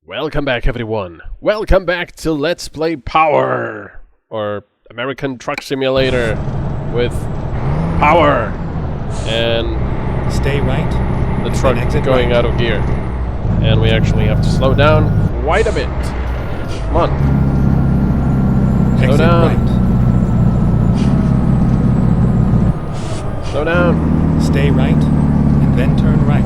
Welcome back, everyone. Welcome back to Let's Play Power, or American Truck Simulator with power, and stay right. The truck going out of gear, and we actually have to slow down quite a bit. Come on, slow down. Right. Slow down. Stay right, and then turn right.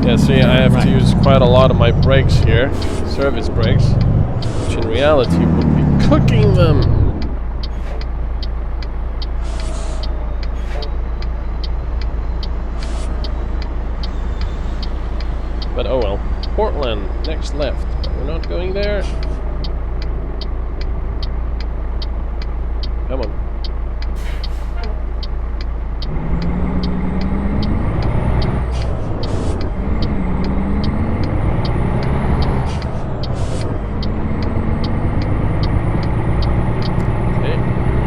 Yeah, see, I have to use quite a lot of my brakes here, service brakes, which in reality would be cooking them. But oh well. Portland, next left. But we're not going there. Come on.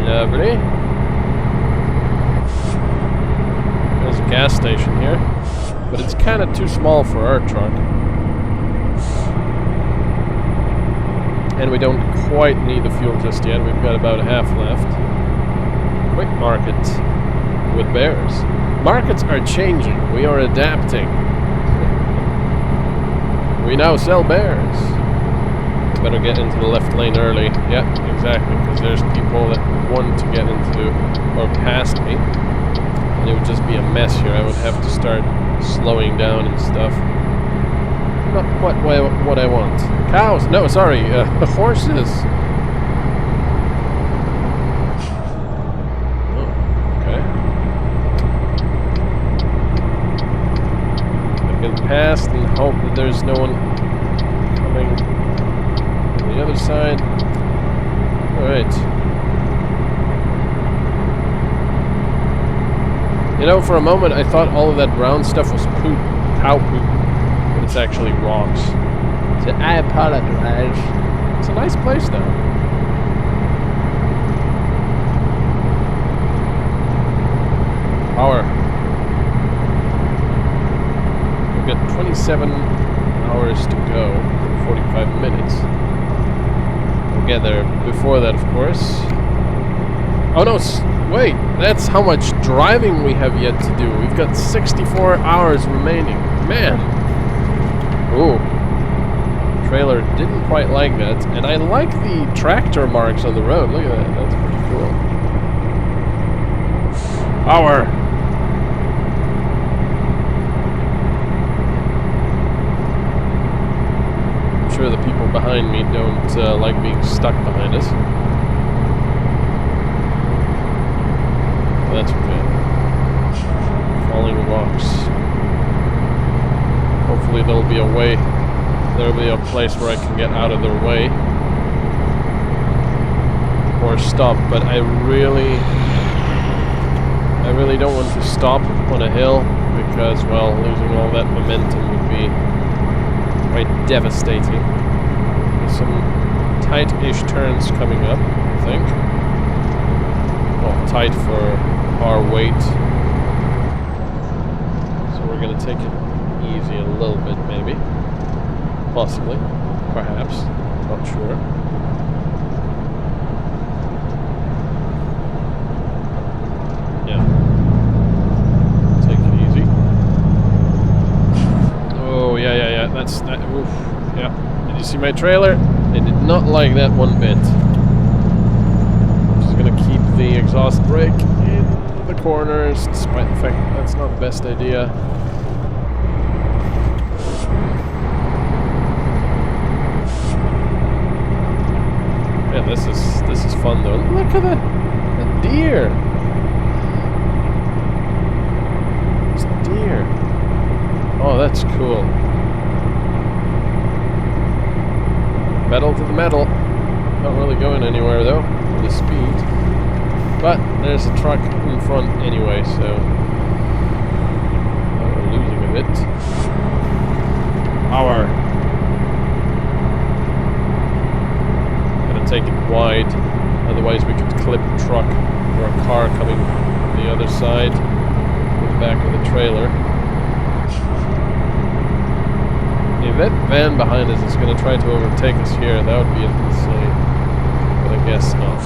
Lovely. There's a gas station here, but it's kind of too small for our truck. And we don't quite need the fuel just yet. We've got about half left. Quick market with bears. Markets are changing. We are adapting. We now sell bears. Better get into the left lane early. Yep, exactly, because there's people that want to get into or past me, and it would just be a mess here. I would have to start slowing down and stuff. Not quite what I want. Cows? No, sorry, horses. Oh, okay. I can pass and hope that there's no one coming on the other side. Alright. You know, for a moment I thought all of that brown stuff was poop, cow poop, but it's actually rocks. So I apologize. It's a nice place though. Power. We've got 27 hours to go, 45 minutes. We'll get there before that, of course. Oh no, wait, that's how much driving we have yet to do. We've got 64 hours remaining. Man. Ooh. Trailer didn't quite like that. And I like the tractor marks on the road. Look at that. That's pretty cool. Power. I'm sure the people behind me don't like being stuck behind us. That's okay. Falling rocks. Hopefully there'll be a way. There'll be a place where I can get out of their way. Or stop, but I really don't want to stop on a hill because, well, losing all that momentum would be quite devastating. There's some tight-ish turns coming up, I think. Well, tight for our weight, so we're going to take it easy a little bit, maybe, possibly, perhaps, not sure. Yeah, take it easy. Oh yeah, that's that. Oof, yeah. Did you see my trailer? They did not like that one bit. I'm just going to keep the exhaust brake in the corners, despite the fact that that's not the best idea. Yeah, this is fun though. Look at the deer. It's a deer. Oh, that's cool. Metal to the metal. Not really going anywhere though. The speed. But there's a truck in front anyway, so we're losing a bit. Power. Gotta take it wide, otherwise we could clip a truck or a car coming from the other side with the back of the trailer. that van behind us is going to try to overtake us here, that would be insane. But I guess not.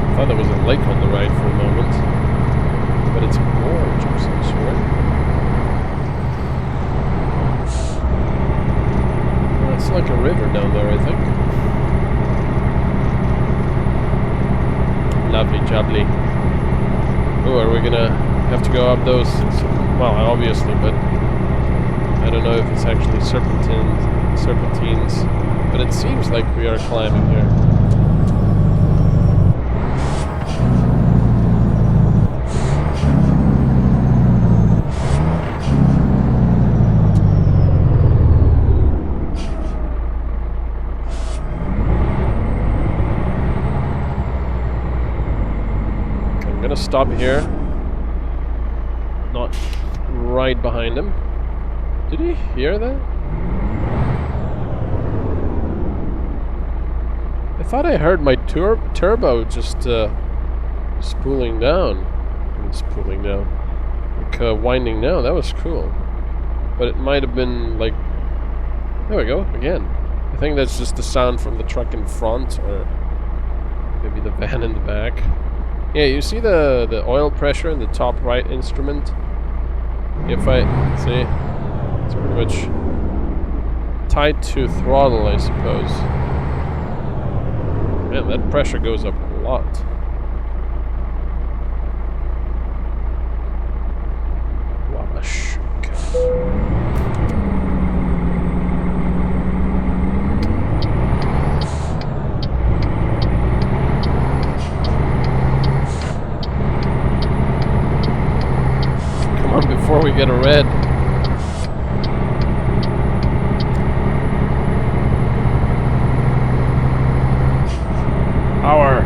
I thought there was a lake on the right for a moment. But it's a gorge of some sort. Well, it's like a river down there, I think. Lovely jubbly. Oh, are we gonna have to go up those? Well, obviously, but I don't know if it's actually serpentines. But it seems like we are climbing here. Stop here. Not right behind him. Did he hear that? I thought I heard my turbo just spooling down. Spooling down. Like winding down. That was cool. But it might have been like... There we go, again. I think that's just the sound from the truck in front, or maybe the van in the back. Yeah, you see the oil pressure in the top right instrument? If I see, it's pretty much tied to throttle, I suppose. Man, that pressure goes up a lot. Wash. Okay. Before we get a red. Power.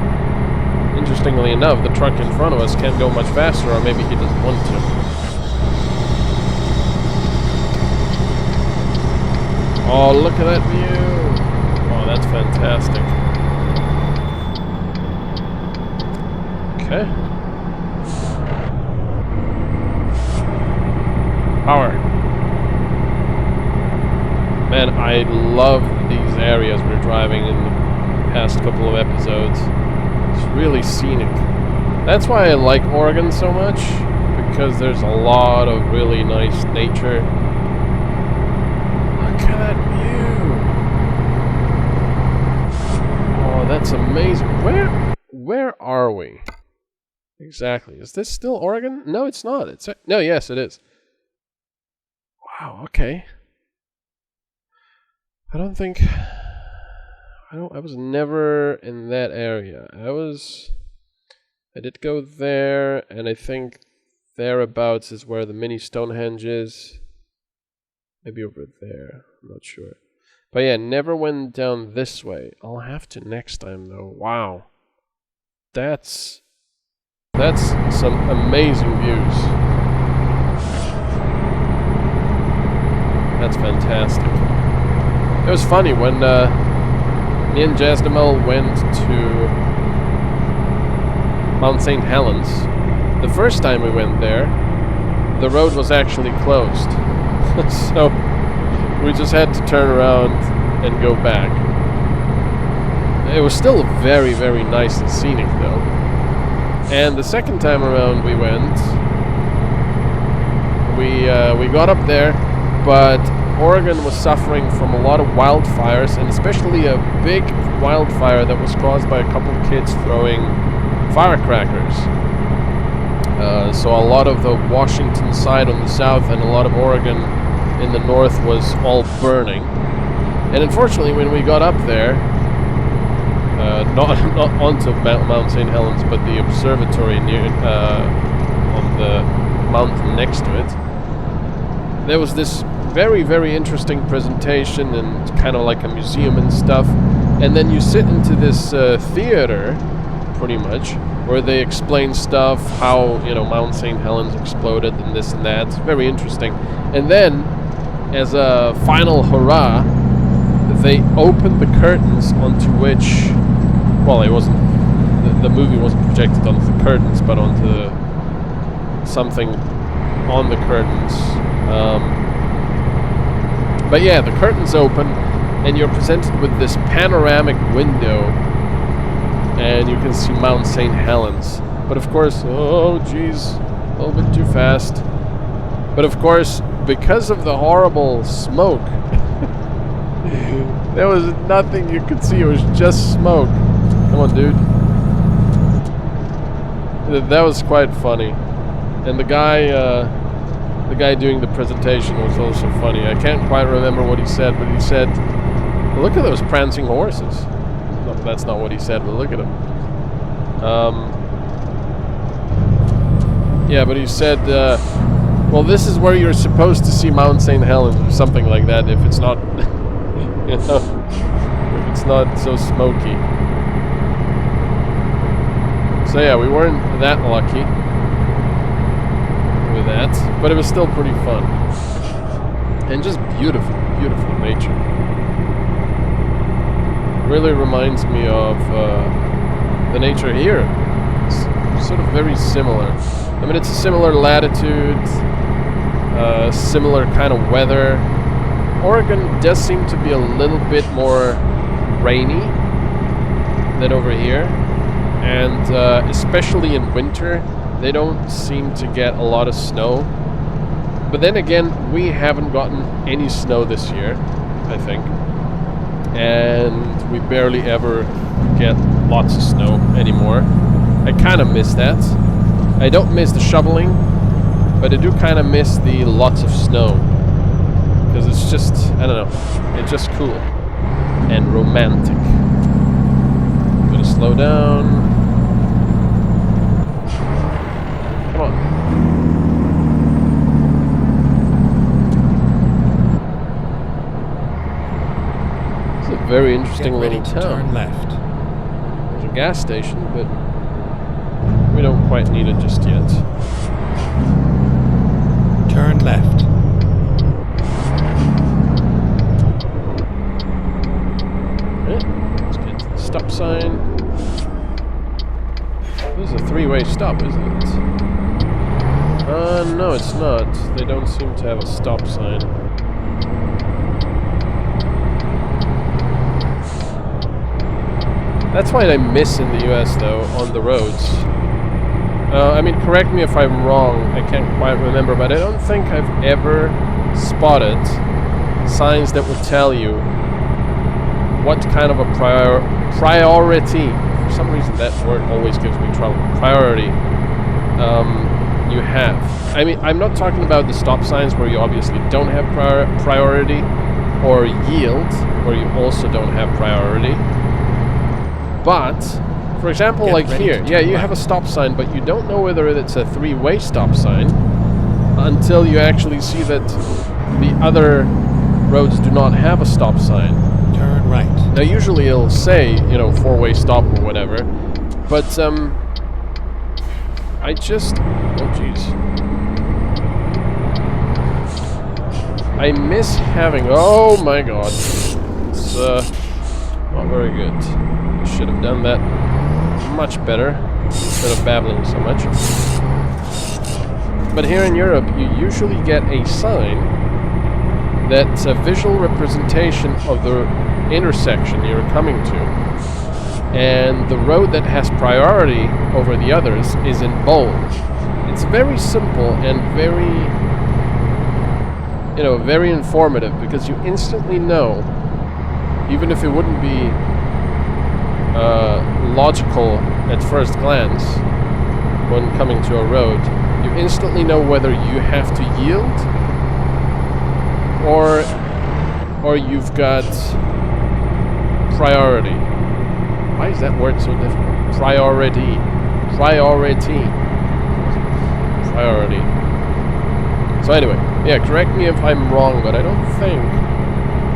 Interestingly enough, the truck in front of us can't go much faster, or maybe he doesn't want to. Oh, look at that view. Oh, that's fantastic. Okay. Power. Man, I love these areas we're driving in the past couple of episodes. It's really scenic. That's why I like Oregon so much, because there's a lot of really nice nature. Look at that view. Oh, that's amazing. Where are we? Exactly. Is this still Oregon? No, it's not. No, yes, it is. Wow, okay. I was never in that area. I did go there, and I think thereabouts is where the mini Stonehenge is. Maybe over there, I'm not sure. But yeah, never went down this way. I'll have to next time though. Wow. That's some amazing views. That's fantastic. It was funny when me and Jasdamel went to Mount St. Helens. The first time we went there, the road was actually closed. So we just had to turn around and go back. It was still very, very nice and scenic though. And the second time around we went, we got up there, but Oregon was suffering from a lot of wildfires, and especially a big wildfire that was caused by a couple of kids throwing firecrackers. So a lot of the Washington side on the south and a lot of Oregon in the north was all burning. And unfortunately, when we got up there, not onto Mount St. Helens, but the observatory near on the mountain next to it, there was this very, very interesting presentation and kind of like a museum and stuff. And then you sit into this theater, pretty much, where they explain stuff, how, you know, Mount St. Helens exploded and this and that. It's very interesting. And then, as a final hurrah, they opened the curtains onto which, well, it wasn't, the movie wasn't projected onto the curtains, but onto something on the curtains. But yeah, the curtain's open, and you're presented with this panoramic window, and you can see Mount St. Helens. But of course, oh geez, a little bit too fast. But of course, because of the horrible smoke, there was nothing you could see. It was just smoke. Come on, dude. That was quite funny. And the guy doing the presentation was also funny. I can't quite remember what he said, but he said, "Look at those prancing horses." No, that's not what he said, but look at them. Yeah, but he said, well, this is where you're supposed to see Mount St. Helens or something like that if it's not, you know, if it's not so smoky. So yeah, we weren't that lucky with that, but it was still pretty fun. And just beautiful, beautiful nature. Really reminds me of the nature here. It's sort of very similar. I mean, it's a similar latitude, similar kind of weather. Oregon does seem to be a little bit more rainy than over here. And especially in winter, they don't seem to get a lot of snow. But then again, we haven't gotten any snow this year, I think. And we barely ever get lots of snow anymore. I kind of miss that. I don't miss the shoveling, but I do kind of miss the lots of snow. Because it's just, I don't know, it's just cool and romantic. Gonna slow down. Come on. It's a very interesting little town. Turn left. There's a gas station, but we don't quite need it just yet. Turn left. Okay, let's get to the stop sign. This is a three-way stop, isn't it? No, it's not. They don't seem to have a stop sign. That's what I miss in the US, though, on the roads. I mean, correct me if I'm wrong, I can't quite remember, but I don't think I've ever spotted signs that would tell you what kind of a priority, for some reason that word always gives me trouble, priority, you have. I mean, I'm not talking about the stop signs where you obviously don't have priority, or yield, where you also don't have priority. But, for example, like here, yeah, you have a stop sign, but you don't know whether it's a three-way stop sign until you actually see that the other roads do not have a stop sign. Turn right. Now, usually it'll say, you know, four-way stop or whatever, but, I just, oh jeez. I miss having, oh my god, it's, not very good. I should have done that much better instead of babbling so much. But here in Europe, you usually get a sign that's a visual representation of the intersection you're coming to. And the road that has priority over the others is in bold. It's very simple and very, you know, very informative, because you instantly know, even if it wouldn't be logical at first glance when coming to a road, you instantly know whether you have to yield or you've got priority. Why is that word so difficult? Priority. So anyway, yeah, correct me if I'm wrong, but I don't think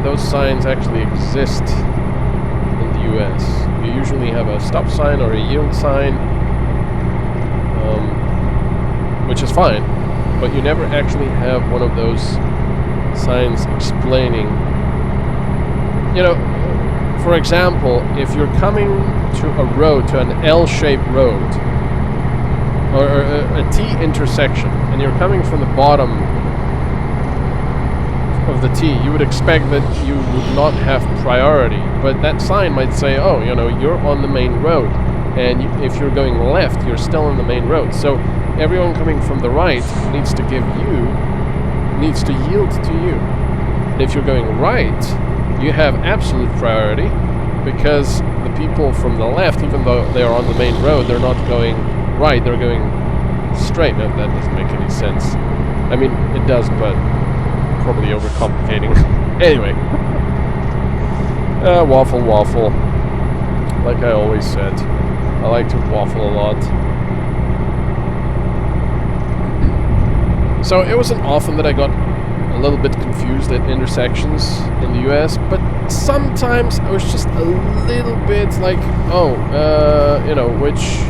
those signs actually exist in the US. You usually have a stop sign or a yield sign, which is fine, but you never actually have one of those signs explaining, you know, for example, if you're coming to a road, to an L-shaped road, or a T intersection, and you're coming from the bottom of the T, you would expect that you would not have priority, but that sign might say, oh, you know, you're on the main road, and if you're going left, you're still on the main road. So everyone coming from the right needs to yield to you. And if you're going right, you have absolute priority, because the people from the left, even though they are on the main road, they're not going right, they're going straight. No, that doesn't make any sense. I mean, it does, but probably overcomplicating. Anyway. Waffle. Like I always said. I like to waffle a lot. So it wasn't often that I got a little bit confused at intersections in the US, but sometimes I was just a little bit like, you know, which...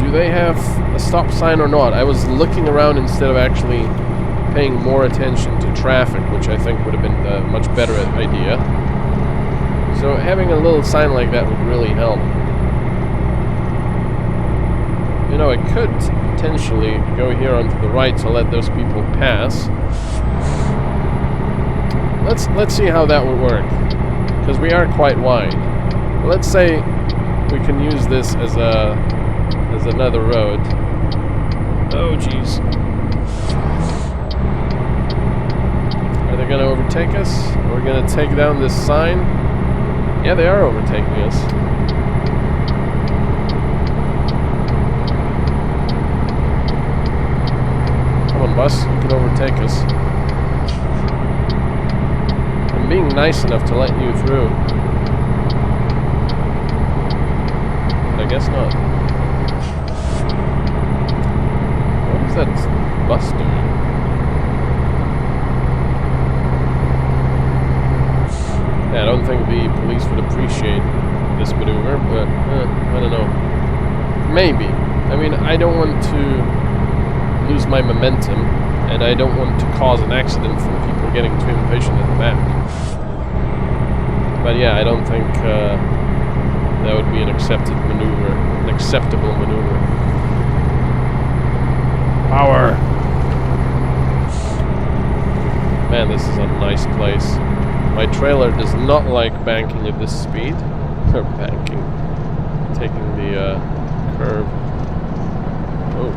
do they have a stop sign or not? I was looking around instead of actually paying more attention to traffic, which I think would have been a much better idea. So having a little sign like that would really help. You know, I could potentially go here onto the right to let those people pass. Let's see how that would work, because we are quite wide. Let's say we can use this as another road. Oh jeez. Are they gonna overtake us? Are we gonna take down this sign? Yeah, they are overtaking us. Come on, bus, you can overtake us. I'm being nice enough to let you through. But I guess not. What is that bus doing? Yeah, I don't think the police would appreciate this maneuver, but I don't know. Maybe. I mean, I don't want to lose my momentum, and I don't want to cause an accident from people getting too impatient at the back. But yeah, I don't think that would be an acceptable maneuver. Power! Man, this is a nice place. My trailer does not like banking at this speed. Or banking. Taking the curve. Oh.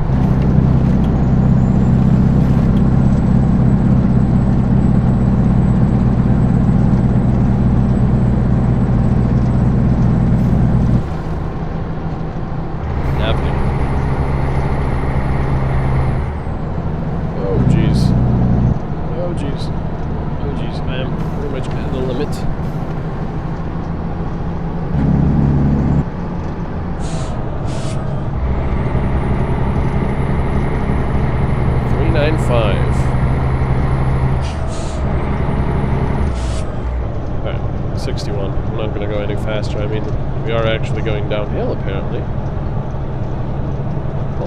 Alright, 61. I'm not going to go any faster. I mean, we are actually going downhill, apparently.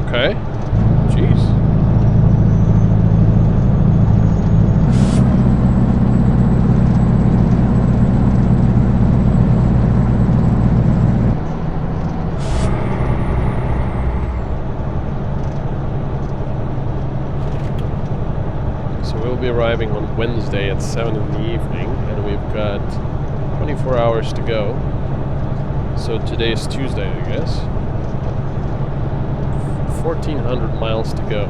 Okay. Jeez. Be arriving on Wednesday at 7 in the evening, and we've got 24 hours to go. So today is Tuesday, I guess. 1,400 miles to go.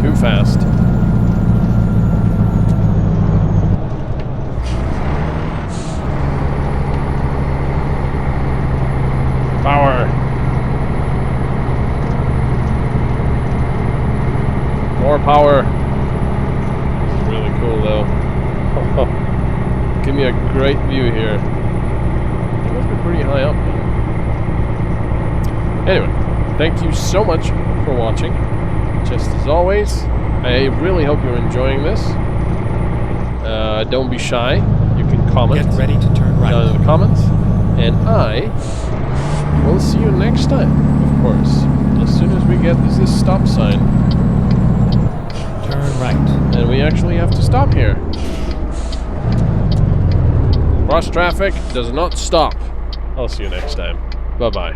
Too fast. Power! More power. This is really cool, though. Give me a great view here. It must be pretty high up, man. Anyway, thank you so much for watching. Just as always, I really hope you're enjoying this. Don't be shy. You can comment. Get ready to turn right. Down in the comments. And I will see you next time, of course. As soon as we get this stop sign. Turn right. And we actually have to stop here. Cross traffic does not stop. I'll see you next time. Bye-bye.